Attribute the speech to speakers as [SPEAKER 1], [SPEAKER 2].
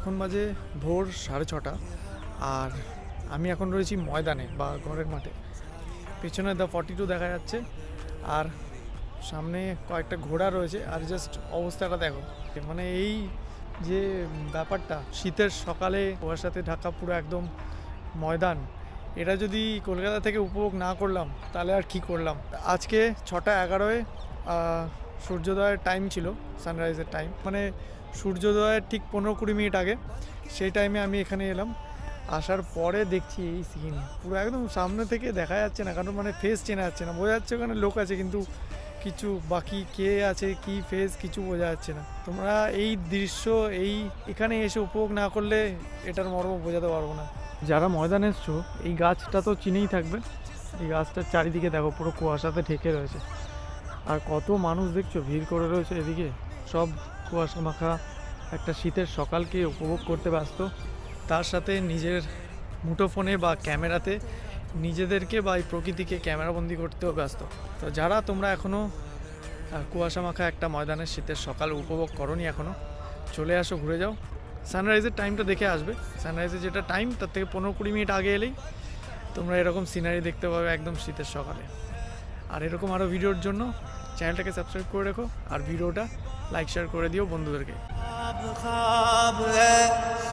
[SPEAKER 1] এখন বাজে ভোর 6:30 আর আমি এখন রয়েছি ময়দানে বা ঘরের মাঠে। পেছনে দ্য 42 দেখা যাচ্ছে আর সামনে কয়েকটা ঘোড়া রয়েছে। আর জাস্ট অবস্থাটা দেখো, মানে এই যে ব্যাপারটা, শীতের সকালে কুয়াশাতে ঢাকা পুরো একদম ময়দান, এটা যদি কলকাতা থেকে উপভোগ না করলাম তাহলে আর কি করলাম। আজকে 6:11 সূর্যোদয়ের টাইম ছিল, সানরাইজের টাইম, মানে সূর্যোদয়ের ঠিক 15-20 মিনিট আগে সেই টাইমে আমি এখানে এলাম। আসার পরে দেখছি এই সিন পুরো একদম সামনে থেকে দেখা যাচ্ছে না, কারণ মানে ফেস চেনা যাচ্ছে না। বোঝা যাচ্ছে ওখানে লোক আছে কিন্তু কিছু বাকি কে আছে কি ফেস কিছু বোঝা যাচ্ছে না। তোমরা এই দৃশ্য এখানে এসে উপভোগ না করলে এটার মর্ম বোঝাতে পারবো না। যারা ময়দানে এসছো এই গাছটা তো চিনেই থাকবে। এই গাছটার চারিদিকে দেখো পুরো কুয়াশাতে ঢেকে রয়েছে। আর কত মানুষ দেখছো ভিড় করে রয়েছে এদিকে, সব কুয়াশা মাখা একটা শীতের সকালকে উপভোগ করতে ব্যস্ত, তার সাথে নিজের মুঠোফোনে বা ক্যামেরাতে নিজেদেরকে বা এই প্রকৃতিকে ক্যামেরাবন্দি করতেও ব্যস্ত। তো যারা তোমরা এখনও কুয়াশা মাখা একটা ময়দানের শীতের সকাল উপভোগ করোনি এখনও, চলে আসো, ঘুরে যাও। সানরাইজের টাইমটা দেখে আসবে। সানরাইজের যেটা টাইম তার থেকে 15-20 মিনিট আগে এলেই তোমরা এরকম সিনারি দেখতে পাবে একদম শীতের সকালে। আর এরকম আরও ভিডিওর জন্য চ্যানেলটাকে সাবস্ক্রাইব করে রেখো আর ভিডিওটা লাইক শেয়ার করে দিও বন্ধুদেরকে।